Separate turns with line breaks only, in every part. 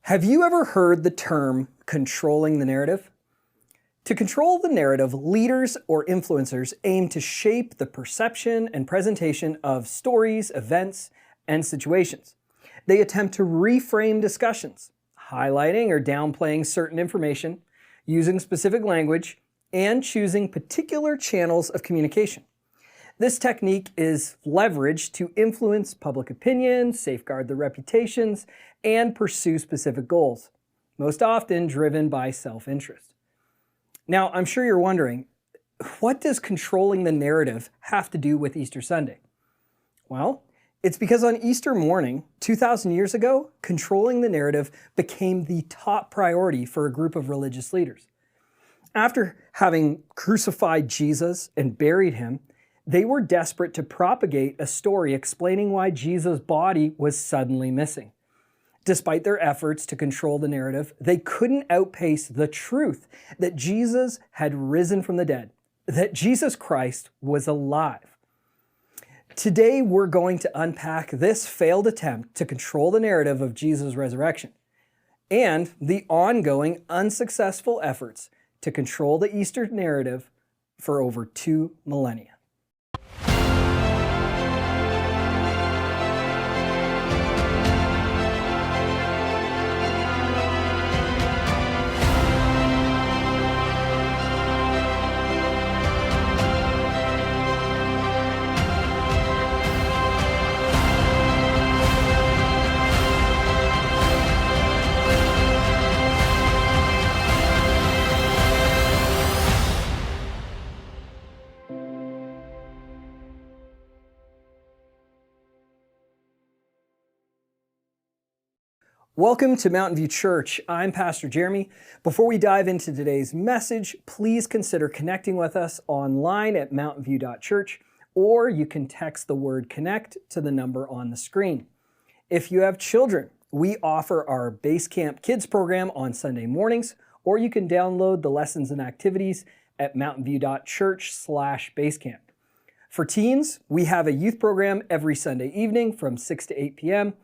Have you ever heard the term controlling the narrative? To control the narrative, leaders or influencers aim to shape the perception and presentation of stories, events, and situations. They attempt to reframe discussions, highlighting or downplaying certain information, using specific language, and choosing particular channels of communication. This technique is leveraged to influence public opinion, safeguard the reputations, and pursue specific goals, most often driven by self-interest. Now, I'm sure you're wondering, what does controlling the narrative have to do with Easter Sunday? Well, it's because on Easter morning, 2,000 years ago, controlling the narrative became the top priority for a group of religious leaders. After having crucified Jesus and buried him, they were desperate to propagate a story explaining why Jesus' body was suddenly missing. Despite their efforts to control the narrative, they couldn't outpace the truth that Jesus had risen from the dead, that Jesus Christ was alive. Today, we're going to unpack this failed attempt to control the narrative of Jesus' resurrection and the ongoing unsuccessful efforts to control the Easter narrative for over 2 millennia. Welcome to Mountain View Church. I'm Pastor Jeremy. Before we dive into today's message, please consider connecting with us online at mountainview.church, or you can text the word connect to the number on the screen. If you have children, we offer our Base Camp Kids program on Sunday mornings, or you can download the lessons and activities at mountainview.church/basecamp. For teens, we have a youth program every Sunday evening from 6 to 8 p.m.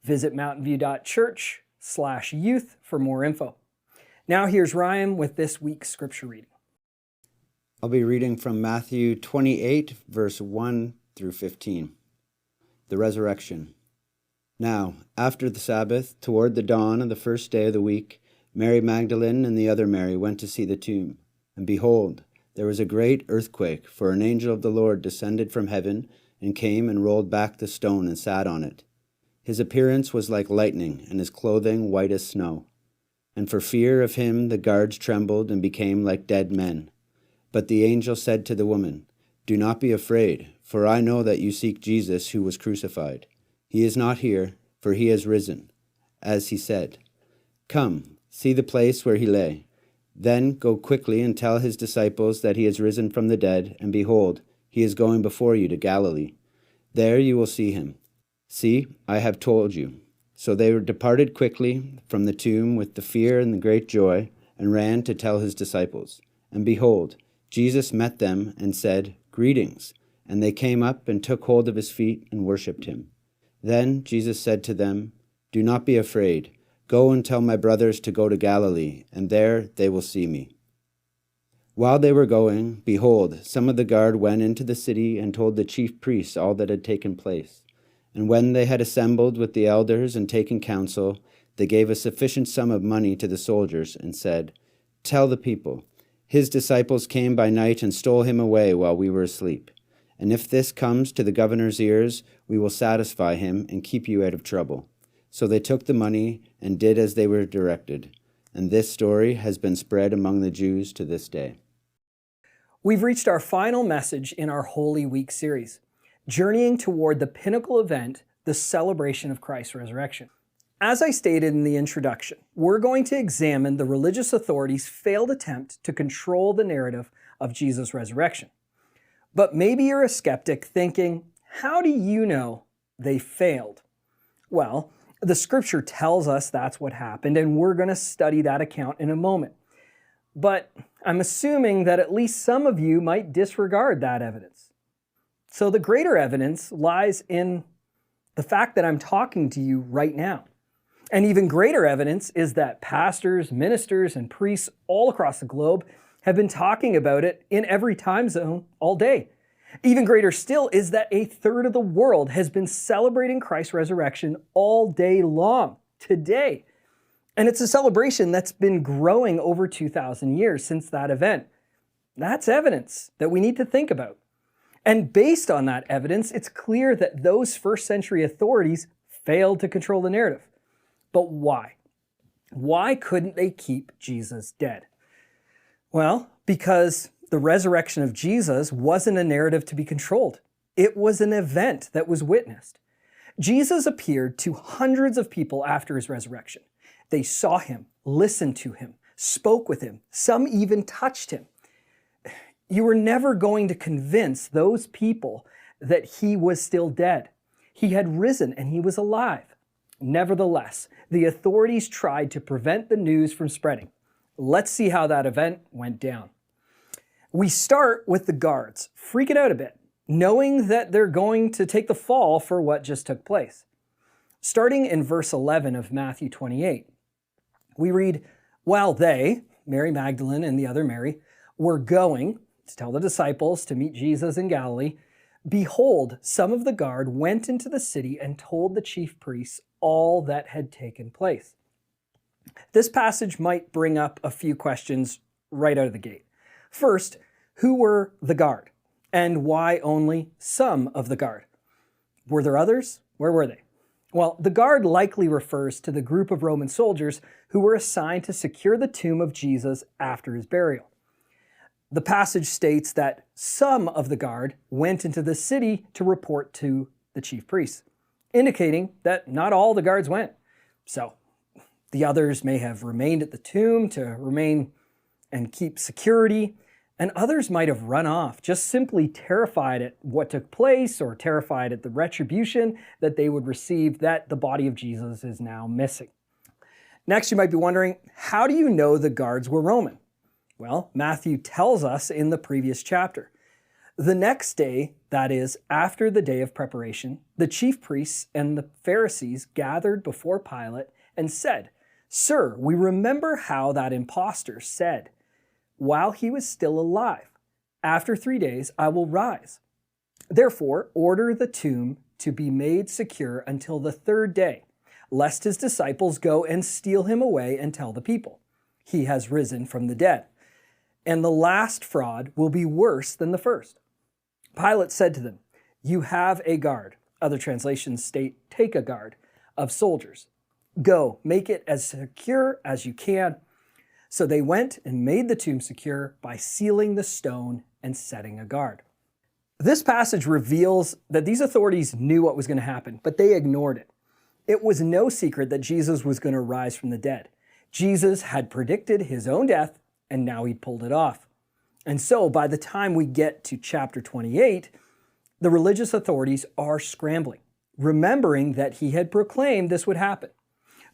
Visit mountainview.church/youth for more info. Now here's Ryan with this week's scripture reading.
I'll be reading from Matthew 28, verse 1 through 15. The Resurrection. Now, after the Sabbath, toward the dawn of the first day of the week, Mary Magdalene and the other Mary went to see the tomb. And behold, there was a great earthquake, for an angel of the Lord descended from heaven and came and rolled back the stone and sat on it. His appearance was like lightning, and his clothing white as snow. And for fear of him the guards trembled and became like dead men. But the angel said to the woman, "Do not be afraid, for I know that you seek Jesus who was crucified. He is not here, for he has risen, as he said. Come, see the place where he lay. Then go quickly and tell his disciples that he has risen from the dead, and behold, he is going before you to Galilee. There you will see him. See, I have told you." So they departed quickly from the tomb with the fear and the great joy, and ran to tell his disciples. And behold, Jesus met them and said, "Greetings." And they came up and took hold of his feet and worshipped him. Then Jesus said to them, "Do not be afraid. Go and tell my brothers to go to Galilee, and there they will see me." While they were going, behold, some of the guard went into the city and told the chief priests all that had taken place. And when they had assembled with the elders and taken counsel, they gave a sufficient sum of money to the soldiers and said, "Tell the people, his disciples came by night and stole him away while we were asleep. And if this comes to the governor's ears, we will satisfy him and keep you out of trouble." So they took the money and did as they were directed. And this story has been spread among the Jews to this day.
We've reached our final message in our Holy Week series, journeying toward the pinnacle event, the celebration of Christ's resurrection. As I stated in the introduction, we're going to examine the religious authorities' failed attempt to control the narrative of Jesus' resurrection. But maybe you're a skeptic thinking, how do you know they failed? Well, the scripture tells us that's what happened, and we're going to study that account in a moment. But I'm assuming that at least some of you might disregard that evidence. So the greater evidence lies in the fact that I'm talking to you right now. And even greater evidence is that pastors, ministers, and priests all across the globe have been talking about it in every time zone all day. Even greater still is that a third of the world has been celebrating Christ's resurrection all day long today. And it's a celebration that's been growing over 2,000 years since that event. That's evidence that we need to think about. And based on that evidence, it's clear that those first century authorities failed to control the narrative. But why? Why couldn't they keep Jesus dead? Well, because the resurrection of Jesus wasn't a narrative to be controlled. It was an event that was witnessed. Jesus appeared to hundreds of people after his resurrection. They saw him, listened to him, spoke with him. Some even touched him. You were never going to convince those people that he was still dead. He had risen and he was alive. Nevertheless, the authorities tried to prevent the news from spreading. Let's see how that event went down. We start with the guards freaking out a bit, knowing that they're going to take the fall for what just took place. Starting in verse 11 of Matthew 28, we read, "While they, Mary Magdalene and the other Mary, were going to tell the disciples to meet Jesus in Galilee, behold, some of the guard went into the city and told the chief priests all that had taken place." This passage might bring up a few questions right out of the gate. First, who were the guard? And why only some of the guard? Were there others? Where were they? Well, the guard likely refers to the group of Roman soldiers who were assigned to secure the tomb of Jesus after his burial. The passage states that some of the guard went into the city to report to the chief priests, indicating that not all the guards went. So the others may have remained at the tomb to remain and keep security, and others might have run off, just simply terrified at what took place or terrified at the retribution that they would receive that the body of Jesus is now missing. Next, you might be wondering, how do you know the guards were Roman? Well, Matthew tells us in the previous chapter. The next day, that is, after the day of preparation, the chief priests and the Pharisees gathered before Pilate and said, "Sir, we remember how that impostor said, while he was still alive, 'After 3 days I will rise.' Therefore, order the tomb to be made secure until the 3rd day, lest his disciples go and steal him away and tell the people, 'He has risen from the dead.' And the last fraud will be worse than the first." Pilate said to them, "You have a guard," other translations state, "take a guard," of soldiers. "Go, make it as secure as you can." So they went and made the tomb secure by sealing the stone and setting a guard. This passage reveals that these authorities knew what was going to happen, but they ignored it. It was no secret that Jesus was going to rise from the dead. Jesus had predicted his own death, and now he pulled it off. And so by the time we get to chapter 28, the religious authorities are scrambling, remembering that he had proclaimed this would happen.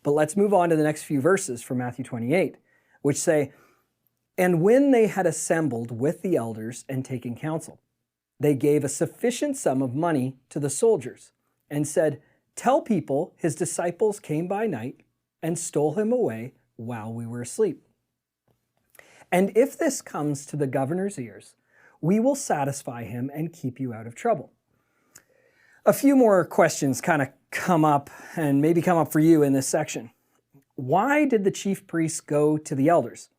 But let's move on to the next few verses from Matthew 28, which say, "And when they had assembled with the elders and taken counsel, they gave a sufficient sum of money to the soldiers and said, 'Tell people his disciples came by night and stole him away while we were asleep. And if this comes to the governor's ears, we will satisfy him and keep you out of trouble.'" A few more questions kind of come up and maybe come up for you in this section. Why did the chief priests go to the elders?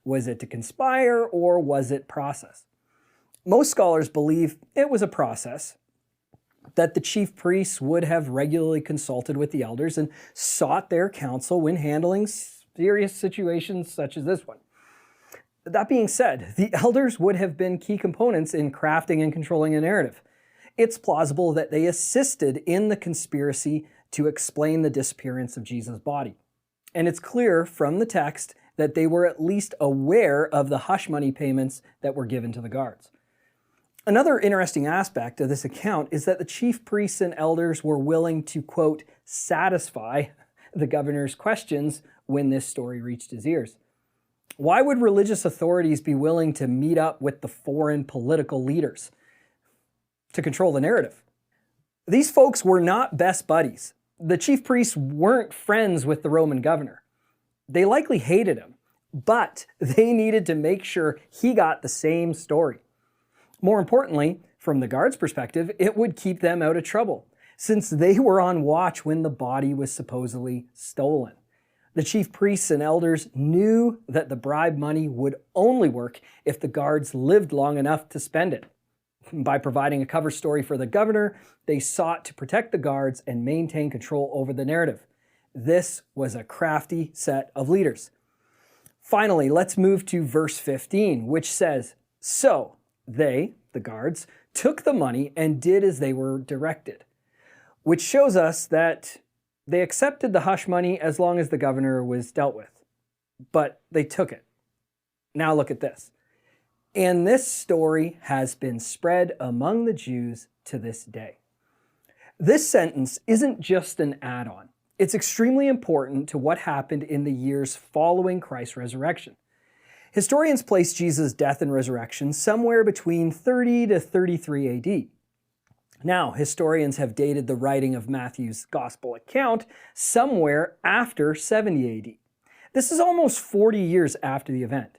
Was it to conspire or was it process? Most scholars believe it was a process, that the chief priests would have regularly consulted with the elders and sought their counsel when handling serious situations such as this one. That being said, the elders would have been key components in crafting and controlling a narrative. It's plausible that they assisted in the conspiracy to explain the disappearance of Jesus' body. And it's clear from the text that they were at least aware of the hush money payments that were given to the guards. Another interesting aspect of this account is that the chief priests and elders were willing to, quote, satisfy the governor's questions when this story reached his ears. Why would religious authorities be willing to meet up with the foreign political leaders? To control the narrative. These folks were not best buddies. The chief priests weren't friends with the Roman governor. They likely hated him, but they needed to make sure he got the same story. More importantly, from the guards' perspective, it would keep them out of trouble, since they were on watch when the body was supposedly stolen. The chief priests and elders knew that the bribe money would only work if the guards lived long enough to spend it. By providing a cover story for the governor, they sought to protect the guards and maintain control over the narrative. This was a crafty set of leaders. Finally, let's move to verse 15, which says, "So they, the guards, took the money and did as they were directed," which shows us that they accepted the hush money as long as the governor was dealt with. But they took it. Now look at this. "And this story has been spread among the Jews to this day." This sentence isn't just an add-on. It's extremely important to what happened in the years following Christ's resurrection. Historians place Jesus' death and resurrection somewhere between 30 to 33 AD. Now, historians have dated the writing of Matthew's gospel account somewhere after 70 AD. This is almost 40 years after the event.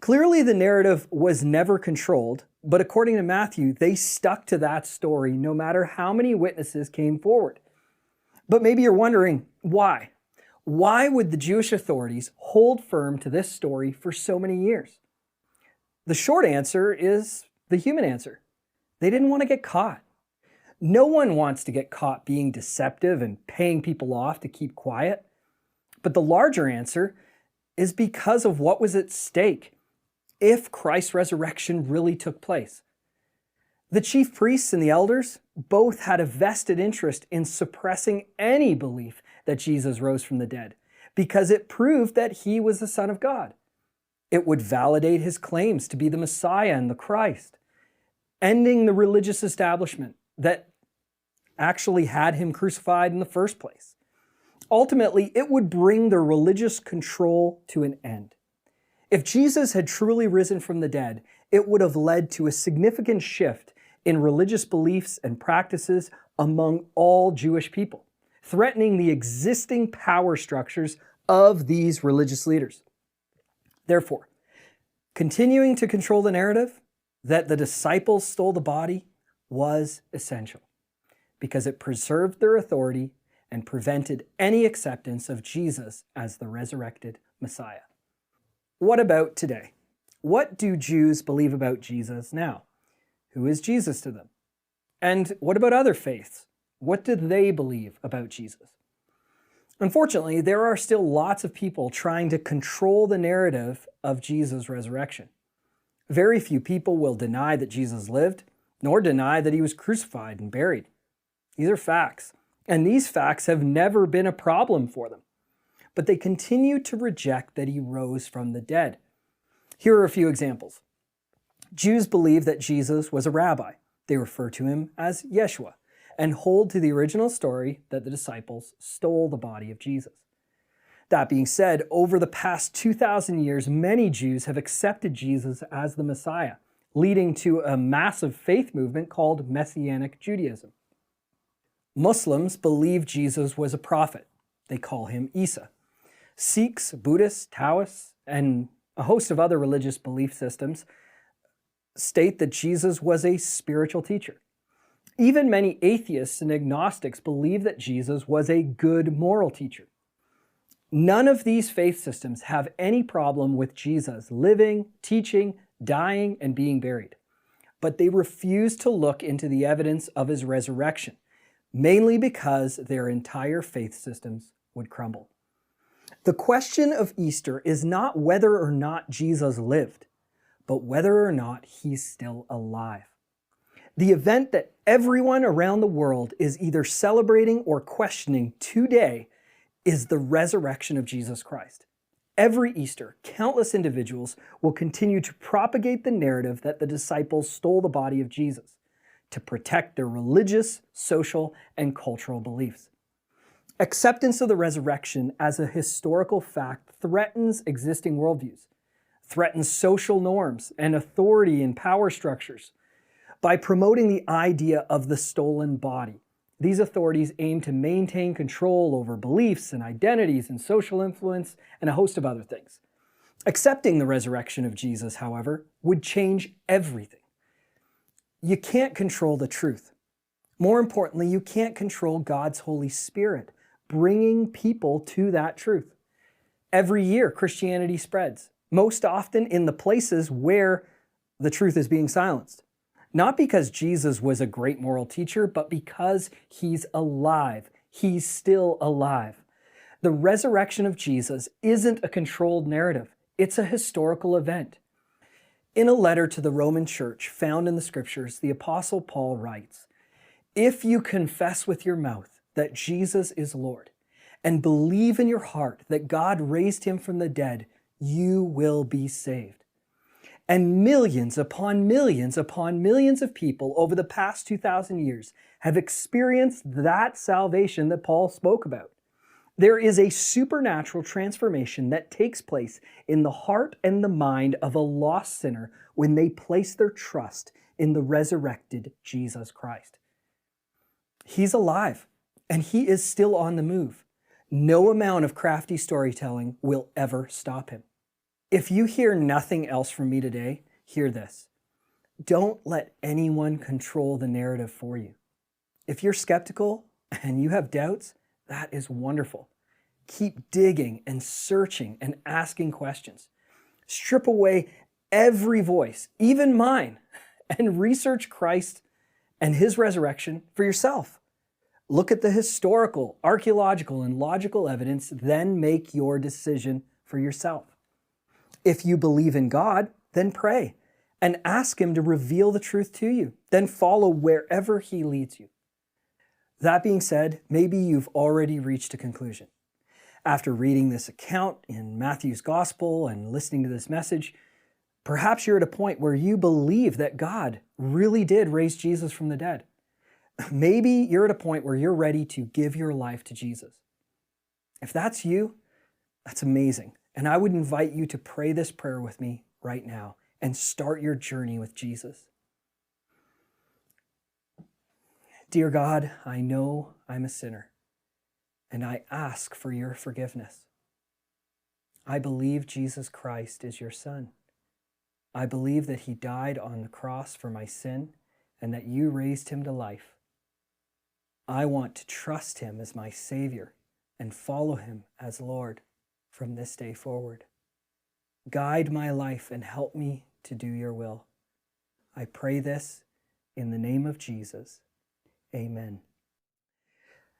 Clearly, the narrative was never controlled, but according to Matthew, they stuck to that story no matter how many witnesses came forward. But maybe you're wondering, why? Why would the Jewish authorities hold firm to this story for so many years? The short answer is the human answer. They didn't want to get caught. No one wants to get caught being deceptive and paying people off to keep quiet. But the larger answer is because of what was at stake if Christ's resurrection really took place. The chief priests and the elders both had a vested interest in suppressing any belief that Jesus rose from the dead, because it proved that he was the Son of God. It would validate his claims to be the Messiah and the Christ, ending the religious establishment that actually had him crucified in the first place. Ultimately, it would bring the religious control to an end. If Jesus had truly risen from the dead, it would have led to a significant shift in religious beliefs and practices among all Jewish people, threatening the existing power structures of these religious leaders. Therefore, continuing to control the narrative that the disciples stole the body was essential, because it preserved their authority and prevented any acceptance of Jesus as the resurrected Messiah. What about today? What do Jews believe about Jesus now? Who is Jesus to them? And what about other faiths? What do they believe about Jesus? Unfortunately, there are still lots of people trying to control the narrative of Jesus' resurrection. Very few people will deny that Jesus lived, nor deny that he was crucified and buried. These are facts, and these facts have never been a problem for them. But they continue to reject that he rose from the dead. Here are a few examples. Jews believe that Jesus was a rabbi. They refer to him as Yeshua, and hold to the original story that the disciples stole the body of Jesus. That being said, over the past 2,000 years, many Jews have accepted Jesus as the Messiah, leading to a massive faith movement called Messianic Judaism. Muslims believe Jesus was a prophet. They call him Isa. Sikhs, Buddhists, Taoists, and a host of other religious belief systems state that Jesus was a spiritual teacher. Even many atheists and agnostics believe that Jesus was a good moral teacher. None of these faith systems have any problem with Jesus living, teaching, dying, and being buried. But they refuse to look into the evidence of his resurrection, mainly because their entire faith systems would crumble. The question of Easter is not whether or not Jesus lived, but whether or not he's still alive. The event that everyone around the world is either celebrating or questioning today is the resurrection of Jesus Christ. Every Easter, countless individuals will continue to propagate the narrative that the disciples stole the body of Jesus to protect their religious, social, and cultural beliefs. Acceptance of the resurrection as a historical fact threatens existing worldviews, threatens social norms and authority and power structures. By promoting the idea of the stolen body, These authorities aim to maintain control over beliefs and identities and social influence and a host of other things. Accepting the resurrection of Jesus, however, would change everything. You can't control the truth. More importantly, you can't control God's Holy Spirit, bringing people to that truth. Every year, Christianity spreads, most often in the places where the truth is being silenced. Not because Jesus was a great moral teacher, but because he's alive. He's still alive. The resurrection of Jesus isn't a controlled narrative. It's a historical event. In a letter to the Roman Church found in the Scriptures, the Apostle Paul writes, "If you confess with your mouth that Jesus is Lord and believe in your heart that God raised him from the dead, you will be saved." And millions upon millions upon millions of people over the past 2,000 years have experienced that salvation that Paul spoke about. There is a supernatural transformation that takes place in the heart and the mind of a lost sinner when they place their trust in the resurrected Jesus Christ. He's alive, and he is still on the move. No amount of crafty storytelling will ever stop him. If you hear nothing else from me today, hear this. Don't let anyone control the narrative for you. If you're skeptical and you have doubts, that is wonderful. Keep digging and searching and asking questions. Strip away every voice, even mine, and research Christ and his resurrection for yourself. Look at the historical, archaeological, and logical evidence, then make your decision for yourself. If you believe in God, then pray and ask him to reveal the truth to you. Then follow wherever he leads you. That being said, maybe you've already reached a conclusion. After reading this account in Matthew's Gospel and listening to this message, perhaps you're at a point where you believe that God really did raise Jesus from the dead. Maybe you're at a point where you're ready to give your life to Jesus. If that's you, that's amazing. And I would invite you to pray this prayer with me right now and start your journey with Jesus. Dear God, I know I'm a sinner, and I ask for your forgiveness. I believe Jesus Christ is your Son. I believe that he died on the cross for my sin and that you raised him to life. I want to trust him as my Savior and follow him as Lord from this day forward. Guide my life and help me to do your will. I pray this in the name of Jesus. Amen.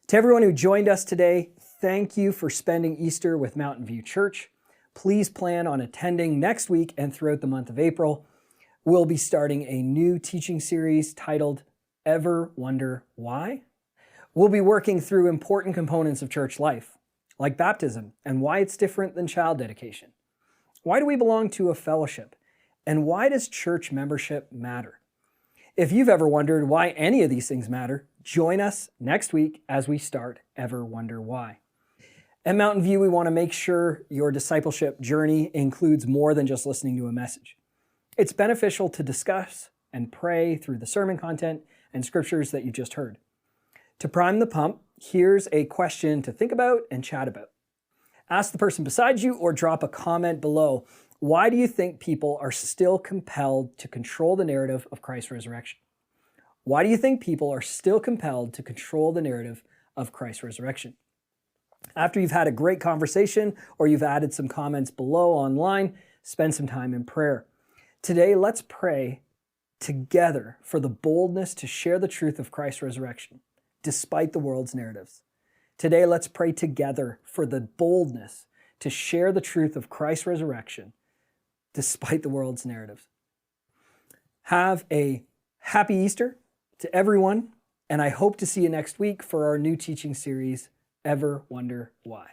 To everyone who joined us today, thank you for spending Easter with Mountain View Church. Please plan on attending next week and throughout the month of April. We'll be starting a new teaching series titled Ever Wonder Why? We'll be working through important components of church life, like baptism and why it's different than child dedication. Why do we belong to a fellowship? And why does church membership matter? If you've ever wondered why any of these things matter, join us next week as we start Ever Wonder Why. At Mountain View, we want to make sure your discipleship journey includes more than just listening to a message. It's beneficial to discuss and pray through the sermon content and scriptures that you just heard. To prime the pump, here's a question to think about and chat about. Ask the person beside you or drop a comment below. Why do you think people are still compelled to control the narrative of Christ's resurrection? Why do you think people are still compelled to control the narrative of Christ's resurrection? After you've had a great conversation or you've added some comments below online, spend some time in prayer. Today, let's pray together for the boldness to share the truth of Christ's resurrection, despite the world's narratives. Today, let's pray together for the boldness to share the truth of Christ's resurrection, despite the world's narratives. Have a happy Easter to everyone, and I hope to see you next week for our new teaching series, Ever Wonder Why?